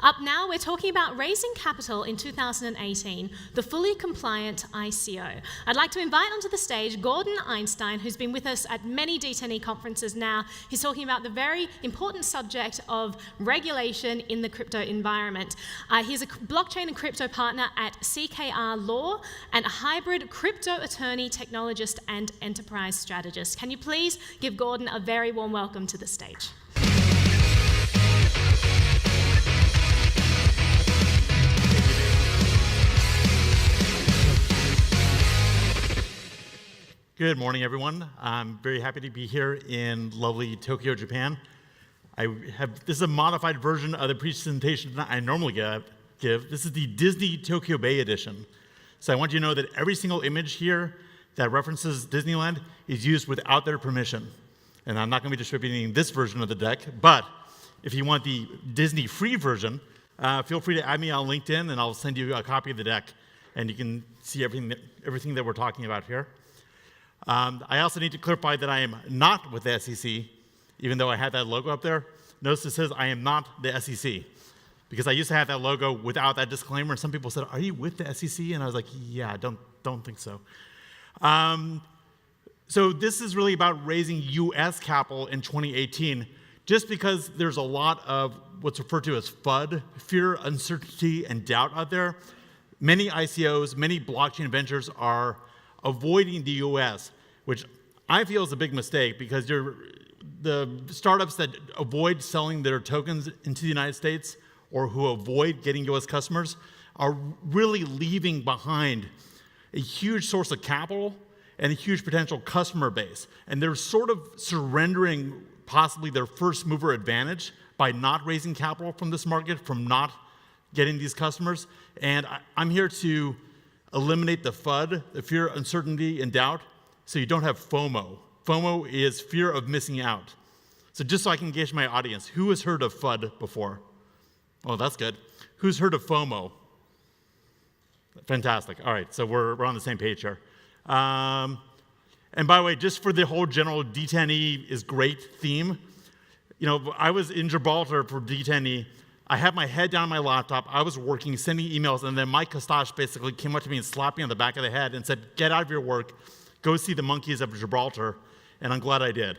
Up now, we're talking about raising capital in 2018, the fully compliant ICO. I'd like to invite onto the stage Gordon Einstein, who's been with us at many d0e conferences now. He's talking about the very important subject of regulation in the crypto environment. He's a blockchain and crypto partner at CKR Law and a hybrid crypto attorney, technologist, and enterprise strategist. Can you please give Gordon a very warm welcome to the stage? Good morning, everyone. I'm very happy to be here in lovely Tokyo, Japan. This is a modified version of the presentation that I normally give. This is the Disney Tokyo Bay edition. So I want you to know that every single image here that references Disneyland is used without their permission. And I'm not going to be distributing this version of the deck, but if you want the Disney free version, feel free to add me on LinkedIn and I'll send you a copy of the deck and you can see everything that we're talking about here. I also need to clarify that I am not with the SEC, even though I had that logo up there. Notice it says I am not the SEC, because I used to have that logo without that disclaimer. Some people said, "Are you with the SEC?" And I was like, "Yeah, I don't think so." So this is really about raising U.S. capital in 2018, just because there's a lot of what's referred to as FUD, fear, uncertainty, and doubt out there. Many ICOs, many blockchain ventures are avoiding the U.S., which I feel is a big mistake, because the startups that avoid selling their tokens into the United States or who avoid getting U.S. customers are really leaving behind a huge source of capital and a huge potential customer base. And they're sort of surrendering possibly their first mover advantage by not raising capital from this market, from not getting these customers. And I'm here to eliminate the FUD, the fear, uncertainty, and doubt, so you don't have FOMO. FOMO is fear of missing out. So just so I can gauge my audience, who has heard of FUD before? Oh, that's good. Who's heard of FOMO? Fantastic. All right, so we're on the same page here. And by the way, just for the whole general d0e is great theme, I was in Gibraltar for d0e. I had my head down on my laptop, I was working, sending emails, and then Mike Kostash basically came up to me and slapped me on the back of the head and said, "Get out of your work, go see the monkeys of Gibraltar," and I'm glad I did.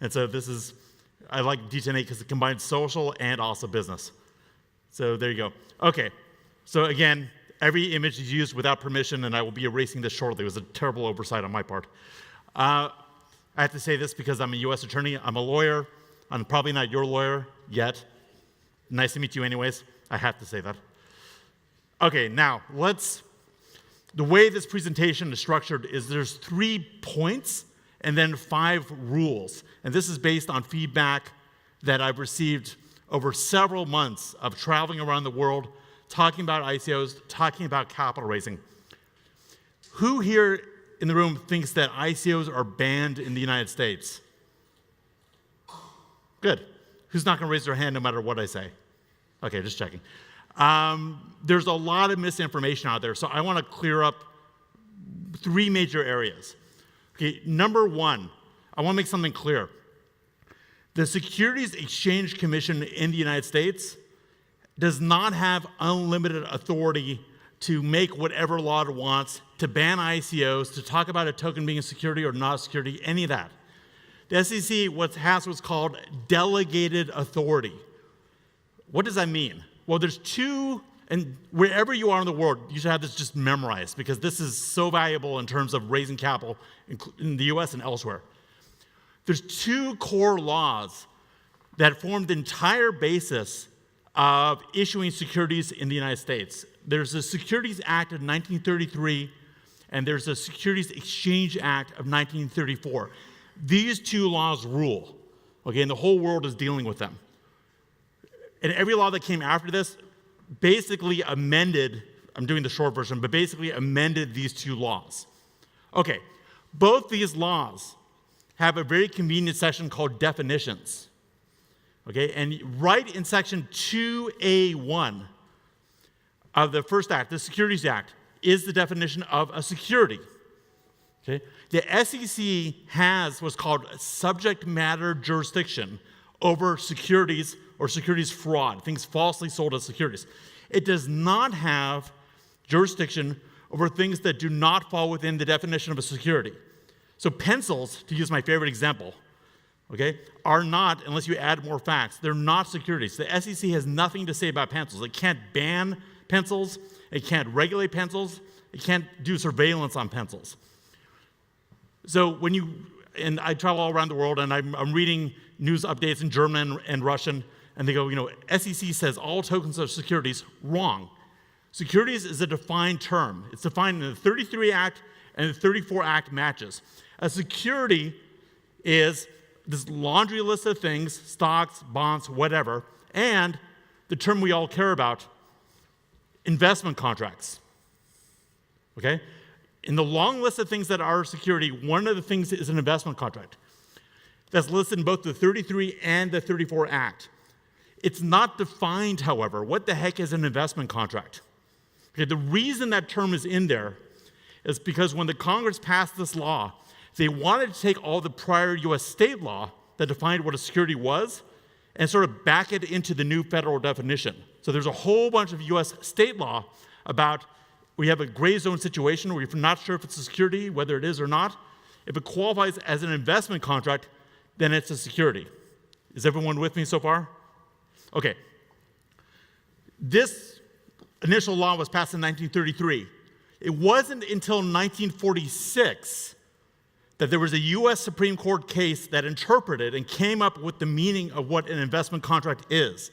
And so I like d0e because it combines social and also business. So there you go. Okay, so again, every image is used without permission, and I will be erasing this shortly. It was a terrible oversight on my part. I have to say this because I'm a US attorney, I'm a lawyer, I'm probably not your lawyer yet. Nice to meet you anyways. I have to say that. Okay, now the way this presentation is structured is there's 3 points and then 5 rules. And this is based on feedback that I've received over several months of traveling around the world, talking about ICOs, talking about capital raising. Who here in the room thinks that ICOs are banned in the United States? Good. Who's not going to raise their hand no matter what I say? Okay, just checking. There's a lot of misinformation out there, so I want to clear up 3 major areas. Okay, number 1, I want to make something clear. The Securities Exchange Commission in the United States does not have unlimited authority to make whatever law it wants, to ban ICOs, to talk about a token being a security or not a security, any of that. The SEC has what's called delegated authority. What does that mean? Well, there's 2, and wherever you are in the world, you should have this just memorized, because this is so valuable in terms of raising capital in the US and elsewhere. There's 2 core laws that form the entire basis of issuing securities in the United States. There's the Securities Act of 1933, and there's the Securities Exchange Act of 1934. These 2 laws rule, okay, and the whole world is dealing with them. And every law that came after this basically amended, I'm doing the short version, but basically amended these 2 laws. Okay, both these laws have a very convenient section called definitions. Okay, and right in section 2A1 of the first act, the Securities Act, is the definition of a security. Okay? The SEC has what's called subject matter jurisdiction over securities or securities fraud, things falsely sold as securities. It does not have jurisdiction over things that do not fall within the definition of a security. So pencils, to use my favorite example, okay, are not, unless you add more facts, they're not securities. The SEC has nothing to say about pencils. It can't ban pencils. It can't regulate pencils. It can't do surveillance on pencils. So and I travel all around the world, and I'm reading news updates in German and Russian, and they go, SEC says all tokens are securities. Wrong. Securities is a defined term. It's defined in the 33 Act and the 34 Act matches. A security is this laundry list of things, stocks, bonds, whatever, and the term we all care about, investment contracts. Okay? In the long list of things that are security, one of the things is an investment contract. That's listed in both the 33 and the 34 Act. It's not defined, however. What the heck is an investment contract? Okay, the reason that term is in there is because when the Congress passed this law, they wanted to take all the prior US state law that defined what a security was and sort of back it into the new federal definition. So there's a whole bunch of US state law about we have a gray zone situation where you're not sure if it's a security, whether it is or not. If it qualifies as an investment contract, then it's a security. Is everyone with me so far? Okay. This initial law was passed in 1933. It wasn't until 1946 that there was a US Supreme Court case that interpreted and came up with the meaning of what an investment contract is.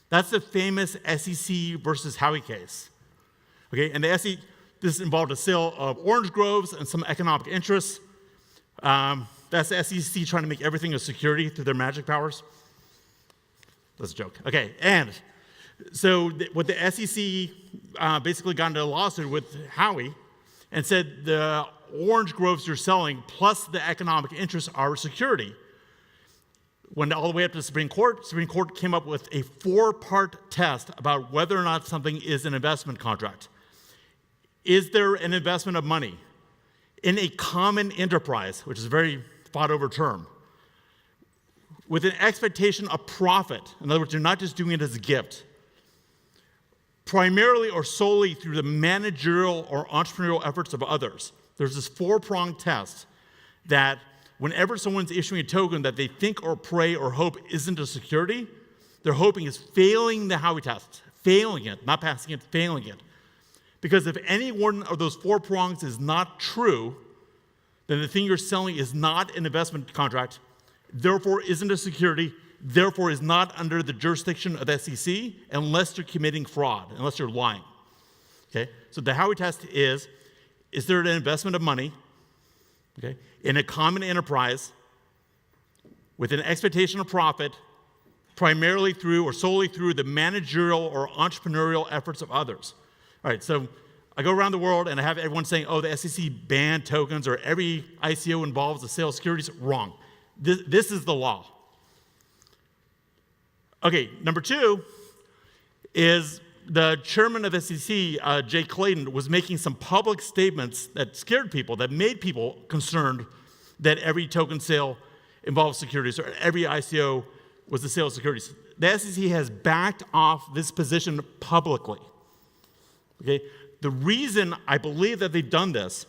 That's the famous SEC versus Howey case. Okay, and this involved a sale of orange groves and some economic interests. That's the SEC trying to make everything a security through their magic powers. That's a joke. Okay, and so what the SEC basically got into a lawsuit with Howey and said the orange groves you're selling plus the economic interests are a security. Went all the way up to the Supreme Court came up with a 4-part test about whether or not something is an investment contract. Is there an investment of money in a common enterprise, which is a very fought-over term, with an expectation of profit? In other words, you're not just doing it as a gift. Primarily or solely through the managerial or entrepreneurial efforts of others. There's this 4-pronged test that whenever someone's issuing a token that they think or pray or hope isn't a security, they're hoping is failing the Howey test. Failing it, not passing it, failing it. Because if any one of those 4 prongs is not true, then the thing you're selling is not an investment contract, therefore isn't a security, therefore is not under the jurisdiction of the SEC unless you're committing fraud, unless you're lying. Okay? So the Howey test is there an investment of money, okay, in a common enterprise with an expectation of profit, primarily through or solely through the managerial or entrepreneurial efforts of others? All right, so I go around the world and I have everyone saying, oh, the SEC banned tokens or every ICO involves the sale of securities. Wrong. This is the law. Okay, number 2 is the chairman of the SEC, Jay Clayton, was making some public statements that scared people, that made people concerned that every token sale involves securities or every ICO was the sale of securities. The SEC has backed off this position publicly. Okay? The reason I believe that they've done this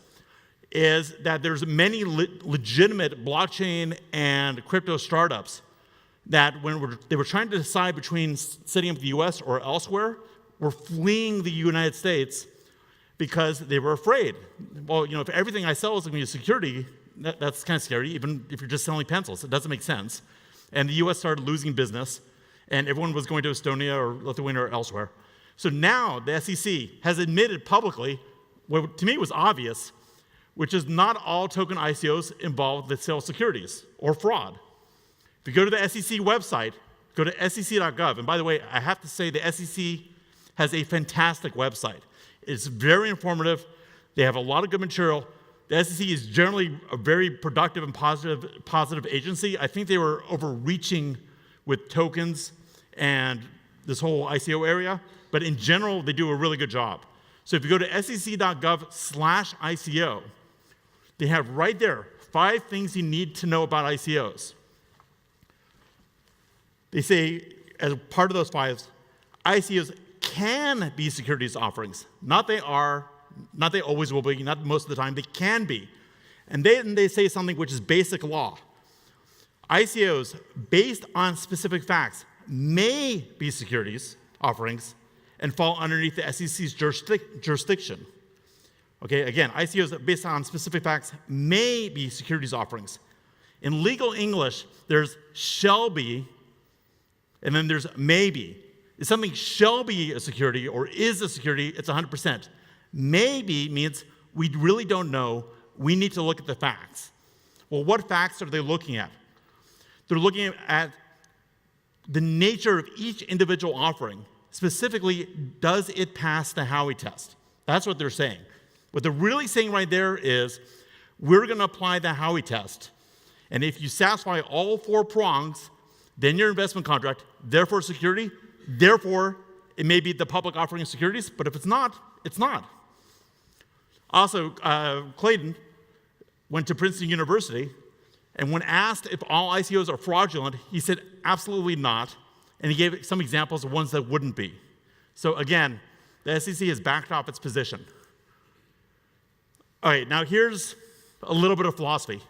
is that there's many legitimate blockchain and crypto startups that when they were trying to decide between setting up the US or elsewhere, were fleeing the United States because they were afraid. Well, if everything I sell is going to be a security, that's kind of scary, even if you're just selling pencils. It doesn't make sense. And the US started losing business, and everyone was going to Estonia or Lithuania or elsewhere. So now the SEC has admitted publicly, what to me was obvious, which is not all token ICOs involve the sale of securities or fraud. If you go to the SEC website, go to sec.gov, and by the way, I have to say the SEC has a fantastic website. It's very informative. They have a lot of good material. The SEC is generally a very productive and positive agency. I think they were overreaching with tokens and this whole ICO area, but in general, they do a really good job. So if you go to sec.gov/ICO, they have right there 5 things you need to know about ICOs. They say as part of those 5, ICOs can be securities offerings. Not they are, not they always will be, not most of the time, they can be. And then they say something which is basic law. ICOs, based on specific facts, may be securities offerings and fall underneath the SEC's jurisdiction. Okay, again, ICOs based on specific facts may be securities offerings. In legal English, there's shall be, and then there's may be. If something shall be a security or is a security, it's 100%. Maybe means we really don't know. We need to look at the facts. Well, what facts are they looking at? They're looking at the nature of each individual offering. Specifically, does it pass the Howey test? That's what they're saying. What they're really saying right there is, we're going to apply the Howey test. And if you satisfy all 4 prongs, then your investment contract, therefore security, therefore it may be the public offering of securities, but if it's not, it's not. Also, Clayton went to Princeton University, and when asked if all ICOs are fraudulent, he said absolutely not, and he gave some examples of ones that wouldn't be. So again, the SEC has backed off its position. All right, now here's a little bit of philosophy.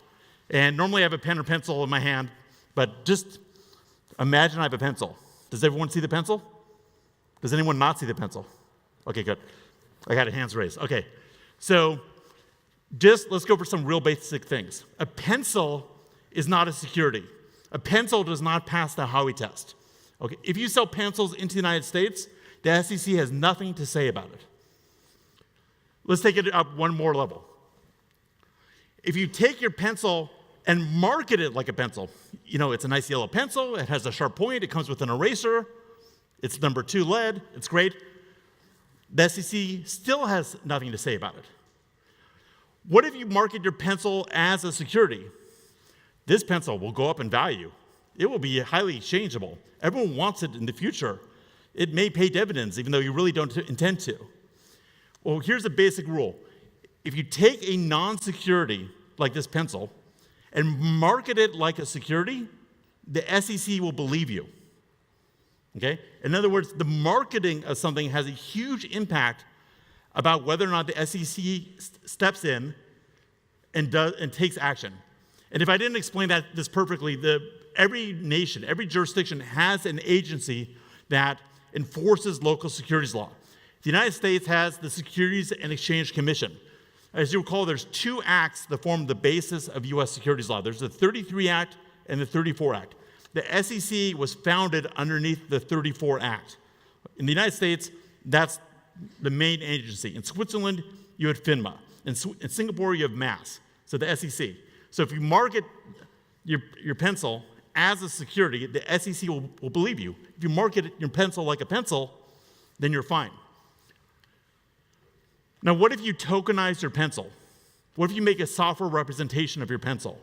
And normally I have a pen or pencil in my hand, but just imagine I have a pencil. Does everyone see the pencil? Does anyone not see the pencil? Okay, good. I got hands raised. Okay, so just let's go for some real basic things. A pencil is not a security. A pencil does not pass the Howey test. Okay, if you sell pencils into the United States, the SEC has nothing to say about it. Let's take it up one more level. If you take your pencil and market it like a pencil, you know, it's a nice yellow pencil, it has a sharp point, it comes with an eraser, it's number 2 lead, it's great. The SEC still has nothing to say about it. What if you market your pencil as a security? This pencil will go up in value. It will be highly exchangeable. Everyone wants it in the future. It may pay dividends, even though you really don't intend to. Well, here's a basic rule. If you take a non-security, like this pencil, and market it like a security, the SEC will believe you. Okay? In other words, the marketing of something has a huge impact about whether or not the SEC steps in and takes action. And if I didn't explain this perfectly, every nation, every jurisdiction has an agency that enforces local securities law. The United States has the Securities and Exchange Commission. As you recall, there's 2 acts that form the basis of U.S. securities law. There's the 33 Act and the 34 Act. The SEC was founded underneath the 34 Act. In the United States, that's the main agency. In Switzerland, you had FINMA. In Singapore, you have MAS, so the SEC. So if you market your pencil as a security, the SEC will believe you. If you market your pencil like a pencil, then you're fine. Now, what if you tokenize your pencil? What if you make a software representation of your pencil?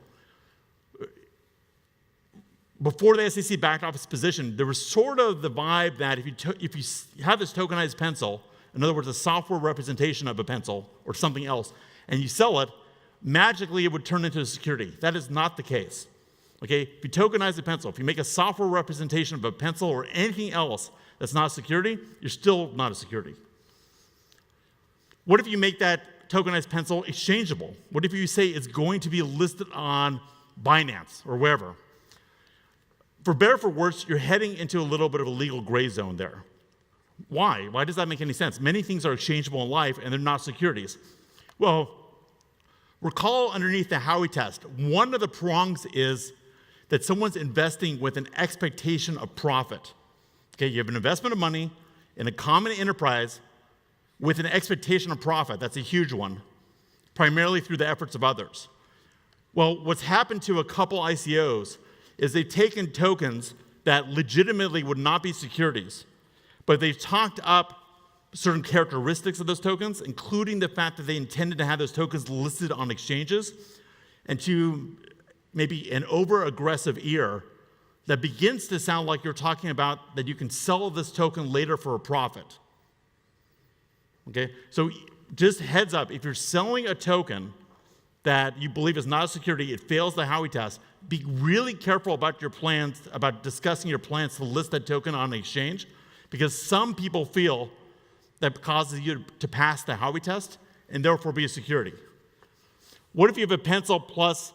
Before the SEC backed off its position, there was sort of the vibe that if you have this tokenized pencil, in other words, a software representation of a pencil or something else, and you sell it, magically it would turn into a security. That is not the case. Okay? If you tokenize a pencil, if you make a software representation of a pencil or anything else that's not a security, you're still not a security. What if you make that tokenized pencil exchangeable? What if you say it's going to be listed on Binance or wherever? For better or for worse, you're heading into a little bit of a legal gray zone there. Why? Why does that make any sense? Many things are exchangeable in life and they're not securities. Well, recall underneath the Howey test, one of the prongs is that someone's investing with an expectation of profit. Okay, you have an investment of money in a common enterprise with an expectation of profit. That's a huge one, primarily through the efforts of others. Well, what's happened to a couple ICOs is they've taken tokens that legitimately would not be securities, but they've talked up certain characteristics of those tokens, including the fact that they intended to have those tokens listed on exchanges, and to maybe an over-aggressive ear that begins to sound like you're talking about that you can sell this token later for a profit. Okay, so just heads up, if you're selling a token that you believe is not a security, it fails the Howey test, be really careful about your plans, about discussing your plans to list that token on an exchange, because some people feel that causes you to pass the Howey test and therefore be a security. What if you have a pencil plus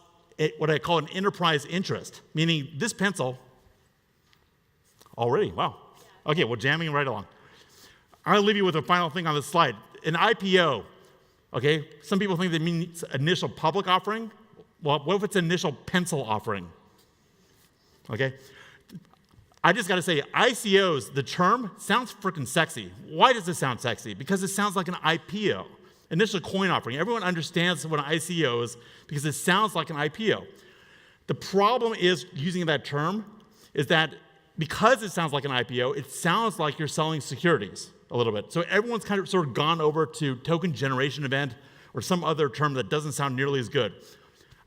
what I call an enterprise interest, meaning this pencil, already, wow. Okay, well, jamming right along. I'll leave you with a final thing on this slide. An IPO, okay, some people think that means initial public offering. Well, what if it's initial pencil offering? Okay? I just got to say, ICOs, the term, sounds freaking sexy. Why does it sound sexy? Because it sounds like an IPO, initial coin offering. Everyone understands what an ICO is because it sounds like an IPO. The problem is using that term is that because it sounds like an IPO, it sounds like you're selling securities a little bit. So everyone's kind of sort of gone over to token generation event or some other term that doesn't sound nearly as good.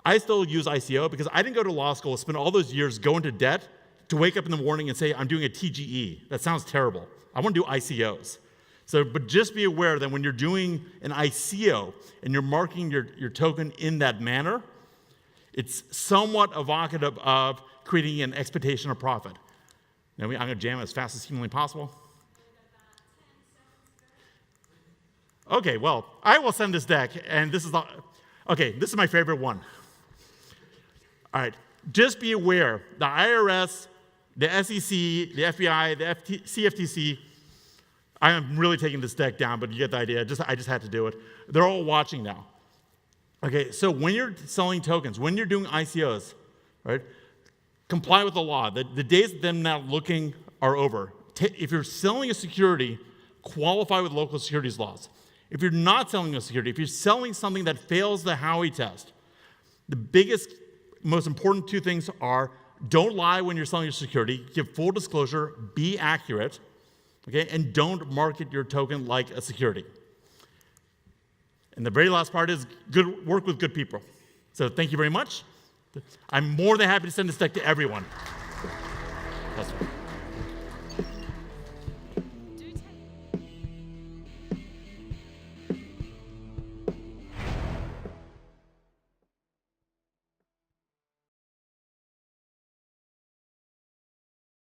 I still use ICO because I didn't go to law school, spend all those years going to debt to wake up in the morning and say, I'm doing a TGE. That sounds terrible. I want to do ICOs. So, but just be aware that when you're doing an ICO and you're marking your token in that manner, it's somewhat evocative of creating an expectation of profit. Now, I'm going to jam as fast as humanly possible. Okay, well, I will send this deck, and this is this is my favorite one. All right, just be aware, the IRS, the SEC, the FBI, the CFTC, I am really taking this deck down, but you get the idea. I just had to do it. They're all watching now. Okay, so when you're selling tokens, when you're doing ICOs, right, comply with the law. The days of them now looking are over. If you're selling a security, qualify with local securities laws. If you're not selling a security, if you're selling something that fails the Howey test, the biggest, most important two things are don't lie when you're selling your security, give full disclosure, be accurate, okay, and don't market your token like a security. And the very last part is work with good people. So thank you very much. I'm more than happy to send this deck to everyone. That's right.